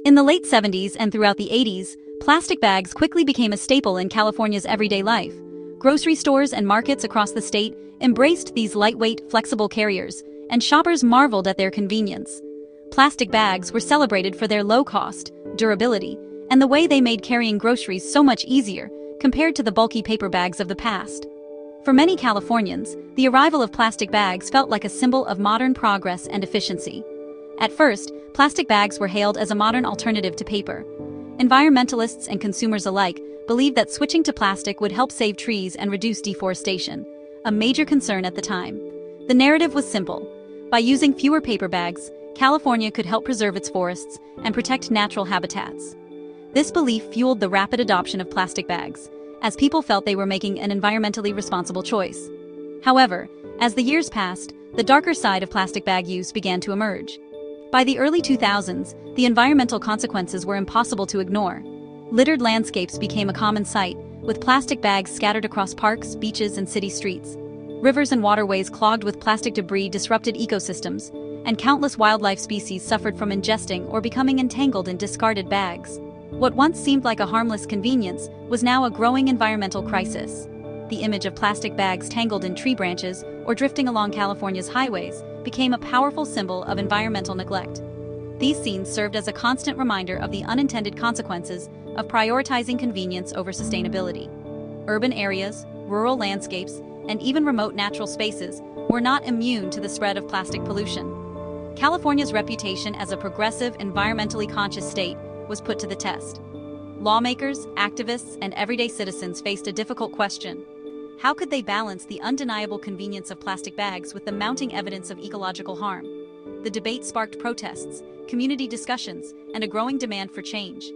In the late 70s and throughout the 80s, plastic bags quickly became a staple in California's everyday life. Grocery stores and markets across the state embraced these lightweight, flexible carriers, and shoppers marveled at their convenience. Plastic bags were celebrated for their low cost, durability, and the way they made carrying groceries so much easier compared to the bulky paper bags of the past. For many Californians, the arrival of plastic bags felt like a symbol of modern progress and efficiency. At first, plastic bags were hailed as a modern alternative to paper. Environmentalists and consumers alike believed that switching to plastic would help save trees and reduce deforestation, a major concern at the time. The narrative was simple. By using fewer paper bags, California could help preserve its forests and protect natural habitats. This belief fueled the rapid adoption of plastic bags, as people felt they were making an environmentally responsible choice. However, as the years passed, the darker side of plastic bag use began to emerge. By the early 2000s, the environmental consequences were impossible to ignore. Littered landscapes became a common sight, with plastic bags scattered across parks, beaches, and city streets. Rivers and waterways clogged with plastic debris disrupted ecosystems, and countless wildlife species suffered from ingesting or becoming entangled in discarded bags. What once seemed like a harmless convenience was now a growing environmental crisis. The image of plastic bags tangled in tree branches or drifting along California's highways became a powerful symbol of environmental neglect. These scenes served as a constant reminder of the unintended consequences of prioritizing convenience over sustainability. Urban areas, rural landscapes, and even remote natural spaces were not immune to the spread of plastic pollution. California's reputation as a progressive, environmentally conscious state was put to the test. Lawmakers, activists, and everyday citizens faced a difficult question. How could they balance the undeniable convenience of plastic bags with the mounting evidence of ecological harm? The debate sparked protests, community discussions, and a growing demand for change.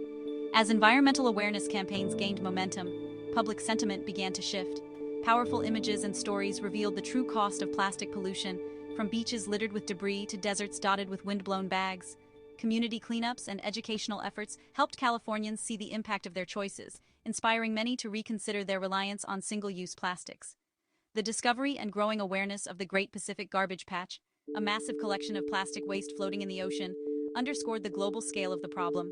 As environmental awareness campaigns gained momentum, public sentiment began to shift. Powerful images and stories revealed the true cost of plastic pollution, from beaches littered with debris to deserts dotted with wind-blown bags. Community cleanups and educational efforts helped Californians see the impact of their choices, inspiring many to reconsider their reliance on single-use plastics. The discovery and growing awareness of the Great Pacific Garbage Patch, a massive collection of plastic waste floating in the ocean, underscored the global scale of the problem.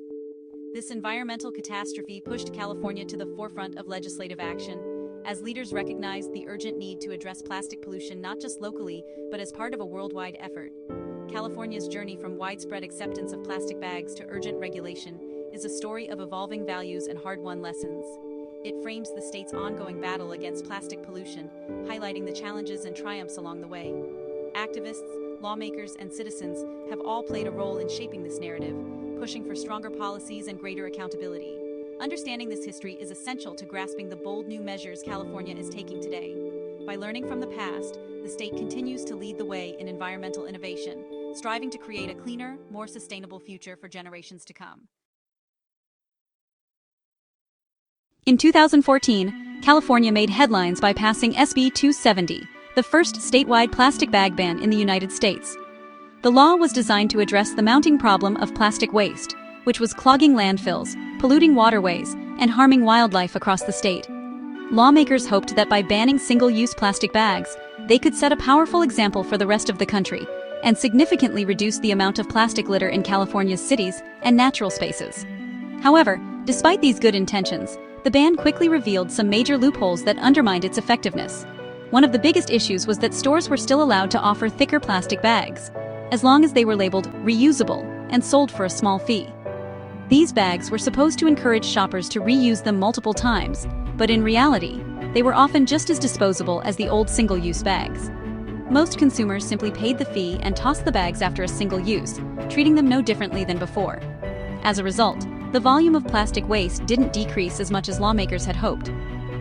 This environmental catastrophe pushed California to the forefront of legislative action, as leaders recognized the urgent need to address plastic pollution not just locally, but as part of a worldwide effort. California's journey from widespread acceptance of plastic bags to urgent regulation is a story of evolving values and hard-won lessons. It frames the state's ongoing battle against plastic pollution, highlighting the challenges and triumphs along the way. Activists, lawmakers, and citizens have all played a role in shaping this narrative, pushing for stronger policies and greater accountability. Understanding this history is essential to grasping the bold new measures California is taking today. By learning from the past, the state continues to lead the way in environmental innovation, striving to create a cleaner, more sustainable future for generations to come. In 2014, California made headlines by passing SB 270, the first statewide plastic bag ban in the United States. The law was designed to address the mounting problem of plastic waste, which was clogging landfills, polluting waterways, and harming wildlife across the state. Lawmakers hoped that by banning single-use plastic bags, they could set a powerful example for the rest of the country and significantly reduce the amount of plastic litter in California's cities and natural spaces. However, despite these good intentions, the ban quickly revealed some major loopholes that undermined its effectiveness. One of the biggest issues was that stores were still allowed to offer thicker plastic bags, as long as they were labeled reusable and sold for a small fee. These bags were supposed to encourage shoppers to reuse them multiple times, but in reality, they were often just as disposable as the old single-use bags. Most consumers simply paid the fee and tossed the bags after a single use, treating them no differently than before. As a result, the volume of plastic waste didn't decrease as much as lawmakers had hoped.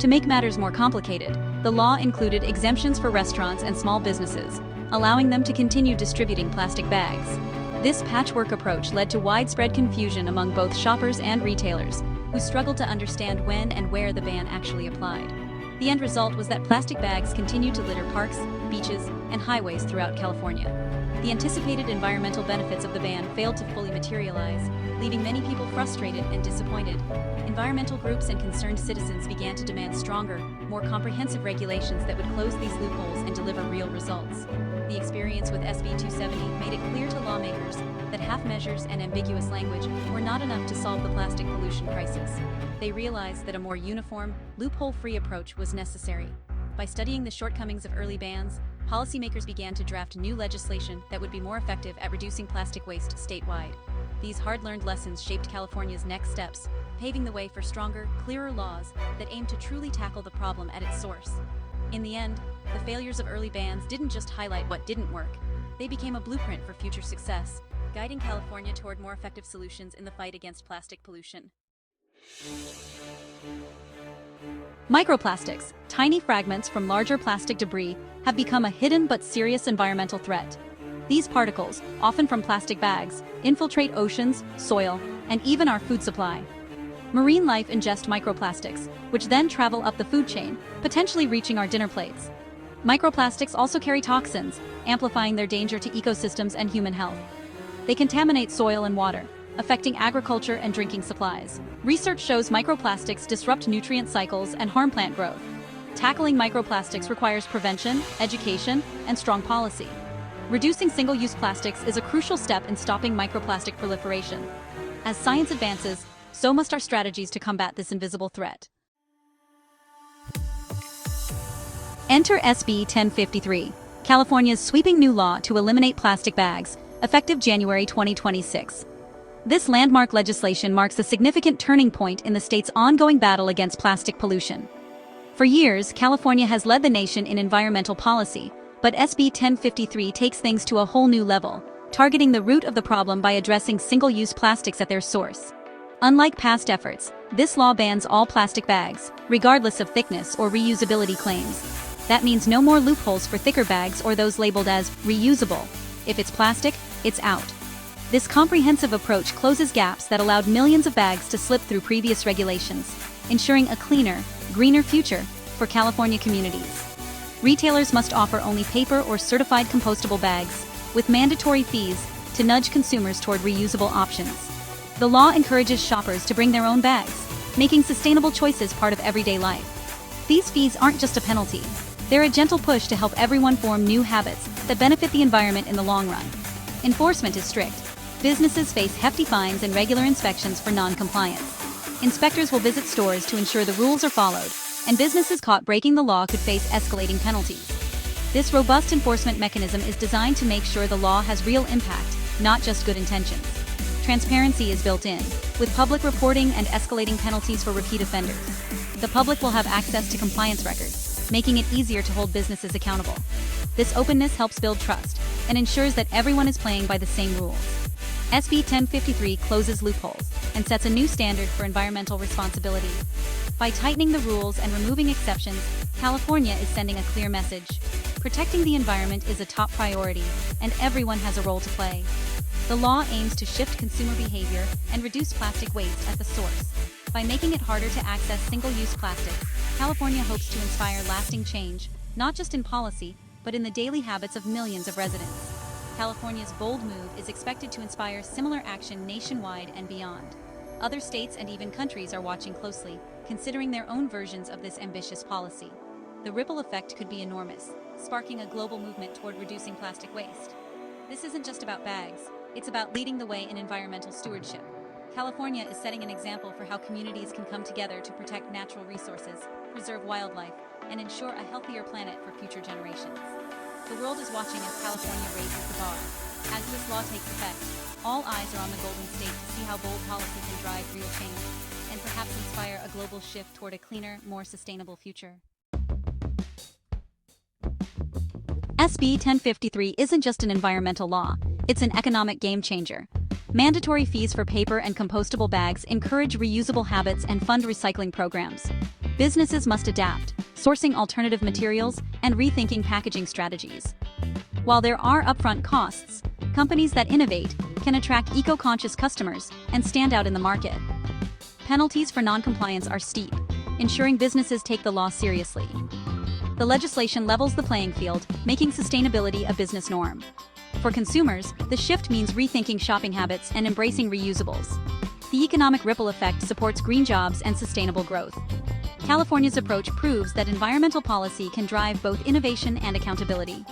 To make matters more complicated, the law included exemptions for restaurants and small businesses, allowing them to continue distributing plastic bags. This patchwork approach led to widespread confusion among both shoppers and retailers, who struggled to understand when and where the ban actually applied. The end result was that plastic bags continued to litter parks, beaches, and highways throughout California. The anticipated environmental benefits of the ban failed to fully materialize, leaving many people frustrated and disappointed. Environmental groups and concerned citizens began to demand stronger, more comprehensive regulations that would close these loopholes and deliver real results. The experience with SB 270 made it clear to lawmakers that half measures and ambiguous language were not enough to solve the plastic pollution crisis. They realized that a more uniform, loophole-free approach was necessary. By studying the shortcomings of early bans, policymakers began to draft new legislation that would be more effective at reducing plastic waste statewide. These hard-learned lessons shaped California's next steps, paving the way for stronger, clearer laws that aim to truly tackle the problem at its source. In the end, the failures of early bans didn't just highlight what didn't work. They became a blueprint for future success, guiding California toward more effective solutions in the fight against plastic pollution. Microplastics, tiny fragments from larger plastic debris, have become a hidden but serious environmental threat. These particles, often from plastic bags, infiltrate oceans, soil, and even our food supply. Marine life ingests microplastics, which then travel up the food chain, potentially reaching our dinner plates. Microplastics also carry toxins, amplifying their danger to ecosystems and human health. They contaminate soil and water, affecting agriculture and drinking supplies. Research shows microplastics disrupt nutrient cycles and harm plant growth. Tackling microplastics requires prevention, education, and strong policy. Reducing single-use plastics is a crucial step in stopping microplastic proliferation. As science advances, so must our strategies to combat this invisible threat. Enter SB 1053, California's sweeping new law to eliminate plastic bags, effective January 2026. This landmark legislation marks a significant turning point in the state's ongoing battle against plastic pollution. For years, California has led the nation in environmental policy, but SB 1053 takes things to a whole new level, targeting the root of the problem by addressing single-use plastics at their source. Unlike past efforts, this law bans all plastic bags, regardless of thickness or reusability claims. That means no more loopholes for thicker bags or those labeled as reusable. If it's plastic, it's out. This comprehensive approach closes gaps that allowed millions of bags to slip through previous regulations, ensuring a cleaner, greener future for California communities. Retailers must offer only paper or certified compostable bags, with mandatory fees to nudge consumers toward reusable options. The law encourages shoppers to bring their own bags, making sustainable choices part of everyday life. These fees aren't just a penalty. They're a gentle push to help everyone form new habits that benefit the environment in the long run. Enforcement is strict. Businesses face hefty fines and regular inspections for non-compliance. Inspectors will visit stores to ensure the rules are followed, and businesses caught breaking the law could face escalating penalties. This robust enforcement mechanism is designed to make sure the law has real impact, not just good intentions. Transparency is built in, with public reporting and escalating penalties for repeat offenders. The public will have access to compliance records, making it easier to hold businesses accountable. This openness helps build trust and ensures that everyone is playing by the same rules. SB 1053 closes loopholes and sets a new standard for environmental responsibility. By tightening the rules and removing exceptions, California is sending a clear message. Protecting the environment is a top priority, and everyone has a role to play. The law aims to shift consumer behavior and reduce plastic waste at the source. By making it harder to access single-use plastics, California hopes to inspire lasting change, not just in policy, but in the daily habits of millions of residents. California's bold move is expected to inspire similar action nationwide and beyond. Other states and even countries are watching closely, considering their own versions of this ambitious policy. The ripple effect could be enormous, sparking a global movement toward reducing plastic waste. This isn't just about bags, it's about leading the way in environmental stewardship. California is setting an example for how communities can come together to protect natural resources, preserve wildlife, and ensure a healthier planet for future generations. The world is watching as California raises the bar. As this law takes effect, all eyes are on the Golden State to see how bold policy can drive real change, and perhaps inspire a global shift toward a cleaner, more sustainable future. SB 1053 isn't just an environmental law, it's an economic game changer. Mandatory fees for paper and compostable bags encourage reusable habits and fund recycling programs. Businesses must adapt, sourcing alternative materials and rethinking packaging strategies. While there are upfront costs, companies that innovate can attract eco-conscious customers and stand out in the market. Penalties for non-compliance are steep, ensuring businesses take the law seriously. The legislation levels the playing field, making sustainability a business norm. For consumers, the shift means rethinking shopping habits and embracing reusables. The economic ripple effect supports green jobs and sustainable growth. California's approach proves that environmental policy can drive both innovation and accountability.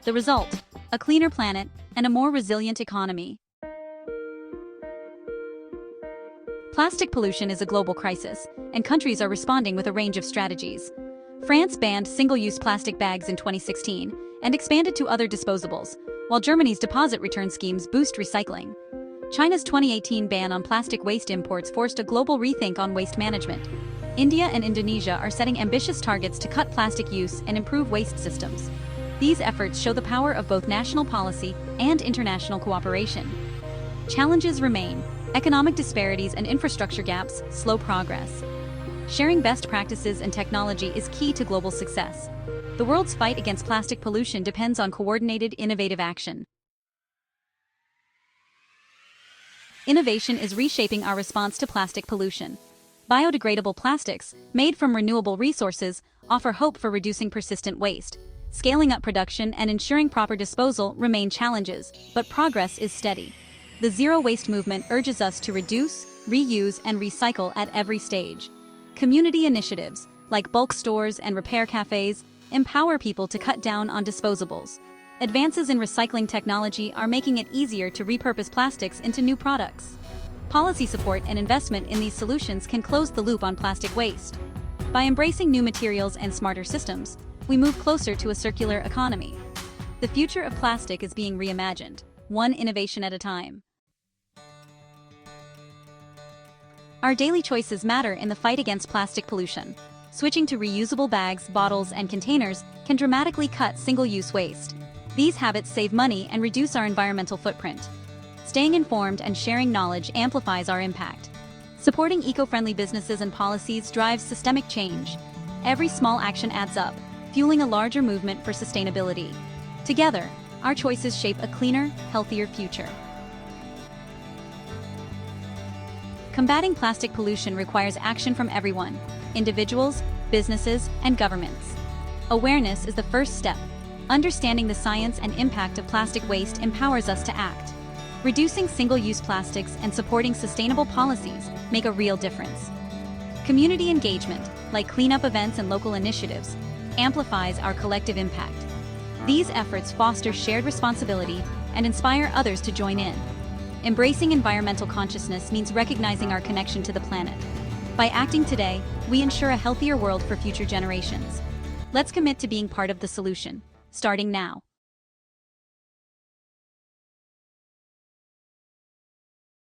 The result: a cleaner planet, and a more resilient economy. Plastic pollution is a global crisis, and countries are responding with a range of strategies. France banned single-use plastic bags in 2016 and expanded to other disposables, while Germany's deposit return schemes boost recycling. China's 2018 ban on plastic waste imports forced a global rethink on waste management. India and Indonesia are setting ambitious targets to cut plastic use and improve waste systems. These efforts show the power of both national policy and international cooperation. Challenges remain. Economic disparities and infrastructure gaps slow progress. Sharing best practices and technology is key to global success. The world's fight against plastic pollution depends on coordinated, innovative action. Innovation is reshaping our response to plastic pollution. Biodegradable plastics, made from renewable resources, offer hope for reducing persistent waste. Scaling up production and ensuring proper disposal remain challenges, but progress is steady. The zero-waste movement urges us to reduce, reuse, and recycle at every stage. Community initiatives, like bulk stores and repair cafes, empower people to cut down on disposables. Advances in recycling technology are making it easier to repurpose plastics into new products. Policy support and investment in these solutions can close the loop on plastic waste. By embracing new materials and smarter systems, we move closer to a circular economy. The future of plastic is being reimagined, one innovation at a time. Our daily choices matter in the fight against plastic pollution. Switching to reusable bags, bottles, and containers can dramatically cut single-use waste. These habits save money and reduce our environmental footprint. Staying informed and sharing knowledge amplifies our impact. Supporting eco-friendly businesses and policies drives systemic change. Every small action adds up, fueling a larger movement for sustainability. Together, our choices shape a cleaner, healthier future. Combating plastic pollution requires action from everyone: individuals, businesses, and governments. Awareness is the first step. Understanding the science and impact of plastic waste empowers us to act. Reducing single-use plastics and supporting sustainable policies make a real difference. Community engagement, like cleanup events and local initiatives, amplifies our collective impact. These efforts foster shared responsibility and inspire others to join in. Embracing environmental consciousness means recognizing our connection to the planet. By acting today, we ensure a healthier world for future generations. Let's commit to being part of the solution, starting now.